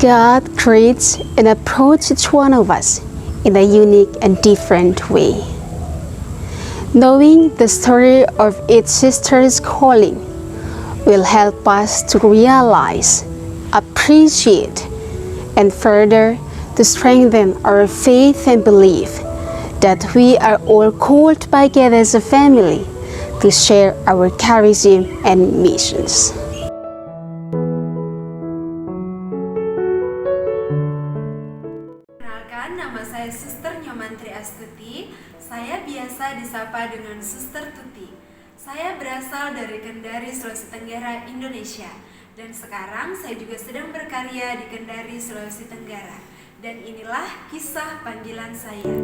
God creates and approaches each one of us in a unique and different way. Knowing the story of each sister's calling will help us to realize, appreciate, and further to strengthen our faith and belief that we are all called by God as a family to share our charism and missions. Perkenalkan, nama saya Suster Nyomantri Astuti. Saya biasa disapa dengan Suster Tuti. Saya berasal dari Kendari, Sulawesi Tenggara, Indonesia. Dan sekarang saya juga sedang berkarya di Kendari, Sulawesi Tenggara. Dan inilah kisah panggilan saya.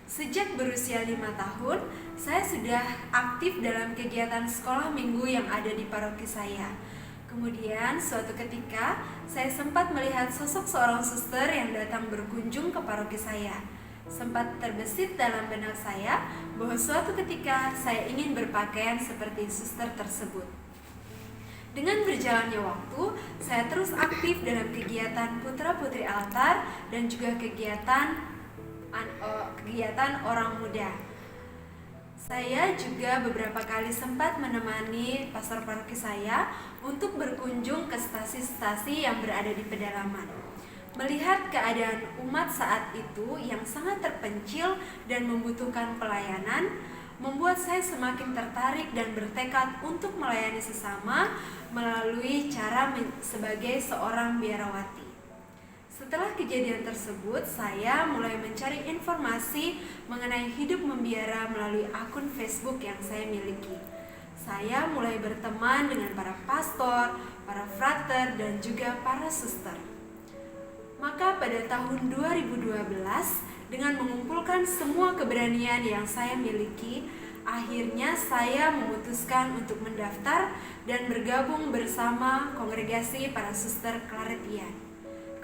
Sejak berusia 5 tahun, saya sudah aktif dalam kegiatan sekolah minggu yang ada di paroki saya. Kemudian suatu ketika, saya sempat melihat sosok seorang suster yang datang berkunjung ke paroki saya. Sempat terbesit dalam benak saya bahwa suatu ketika saya ingin berpakaian seperti suster tersebut. Dengan berjalannya waktu, saya terus aktif dalam kegiatan putra-putri altar dan juga kegiatan orang muda. Saya juga beberapa kali sempat menemani pastor paroki saya untuk berkunjung ke stasi-stasi yang berada di pedalaman. Melihat keadaan umat saat itu yang sangat terpencil dan membutuhkan pelayanan, membuat saya semakin tertarik dan bertekad untuk melayani sesama melalui cara sebagai seorang biarawati. Setelah kejadian tersebut, saya mulai mencari informasi mengenai hidup membiara melalui akun Facebook yang saya miliki. Saya mulai berteman dengan para pastor, para frater, dan juga para suster. Maka pada tahun 2012, dengan mengumpulkan semua keberanian yang saya miliki, akhirnya saya memutuskan untuk mendaftar dan bergabung bersama kongregasi para suster Claretian.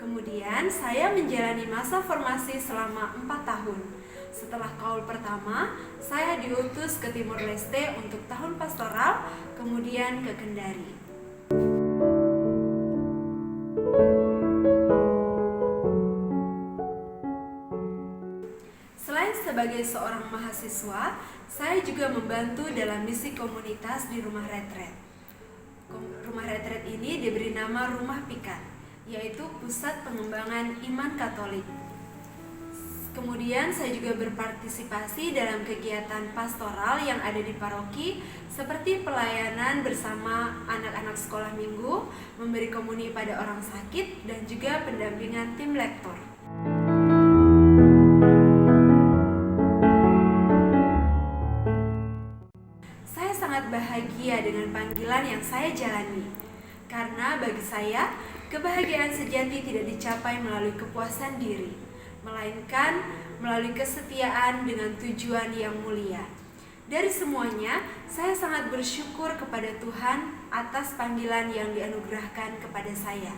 Kemudian saya menjalani masa formasi selama 4 tahun. Setelah kaul pertama, saya diutus ke Timur Leste untuk tahun pastoral, kemudian ke Kendari. Selain sebagai seorang mahasiswa, saya juga membantu dalam misi komunitas di rumah retret. Rumah retret ini diberi nama Rumah Pikat, yaitu Pusat Pengembangan Iman Katolik. Kemudian saya juga berpartisipasi dalam kegiatan pastoral yang ada di paroki, seperti pelayanan bersama anak-anak sekolah minggu, memberi komuni pada orang sakit, dan juga pendampingan tim lektor. Saya sangat bahagia dengan panggilan yang saya jalani, karena bagi saya, kebahagiaan sejati tidak dicapai melalui kepuasan diri, melainkan melalui kesetiaan dengan tujuan yang mulia. Dari semuanya, saya sangat bersyukur kepada Tuhan atas panggilan yang dianugerahkan kepada saya.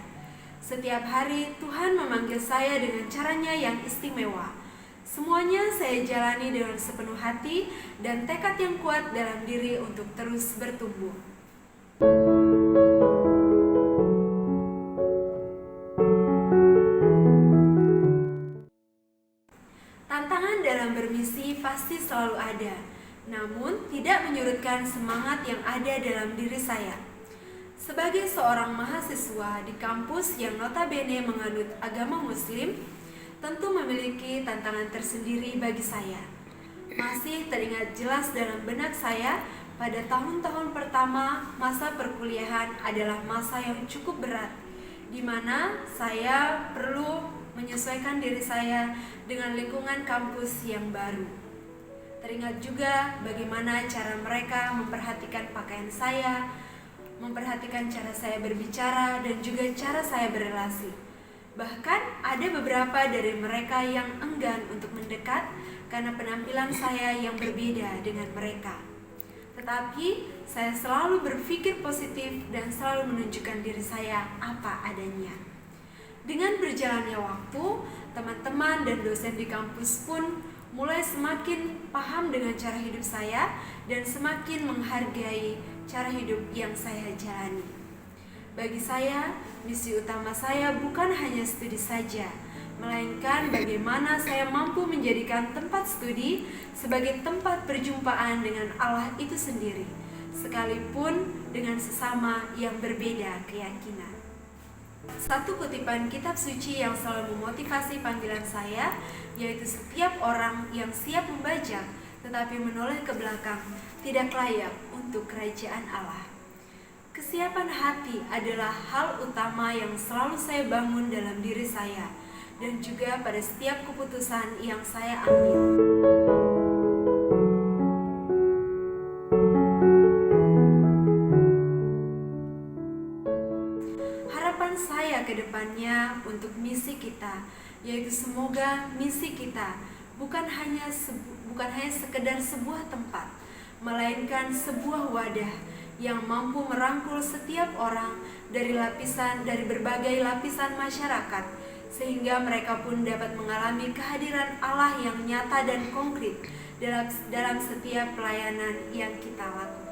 Setiap hari Tuhan memanggil saya dengan caranya yang istimewa. Semuanya saya jalani dengan sepenuh hati dan tekad yang kuat dalam diri untuk terus bertumbuh. Tantangan dalam bermisi pasti selalu ada, namun tidak menyurutkan semangat yang ada dalam diri saya. Sebagai seorang mahasiswa di kampus yang notabene menganut agama Muslim, tentu memiliki tantangan tersendiri bagi saya. Masih teringat jelas dalam benak saya, pada tahun-tahun pertama masa perkuliahan adalah masa yang cukup berat, di mana saya perlu menyesuaikan diri saya dengan lingkungan kampus yang baru. Teringat juga bagaimana cara mereka memperhatikan pakaian saya, memperhatikan cara saya berbicara, dan juga cara saya berrelasi. Bahkan ada beberapa dari mereka yang enggan untuk mendekat karena penampilan saya yang berbeda dengan mereka. Tetapi saya selalu berpikir positif dan selalu menunjukkan diri saya apa adanya. Dengan berjalannya waktu, teman-teman dan dosen di kampus pun mulai semakin paham dengan cara hidup saya dan semakin menghargai cara hidup yang saya jalani. Bagi saya, misi utama saya bukan hanya studi saja, melainkan bagaimana saya mampu menjadikan tempat studi sebagai tempat perjumpaan dengan Allah itu sendiri, sekalipun dengan sesama yang berbeda keyakinan. Satu kutipan kitab suci yang selalu memotivasi panggilan saya, yaitu setiap orang yang siap membajak tetapi menoleh ke belakang tidak layak untuk kerajaan Allah. Kesiapan hati adalah hal utama yang selalu saya bangun dalam diri saya dan juga pada setiap keputusan yang saya ambil. Harapan saya ke depannya untuk misi kita, yaitu semoga misi kita bukan hanya sekedar sebuah tempat, melainkan sebuah wadah yang mampu merangkul setiap orang dari berbagai lapisan masyarakat, sehingga mereka pun dapat mengalami kehadiran Allah yang nyata dan konkret dalam setiap pelayanan yang kita lakukan.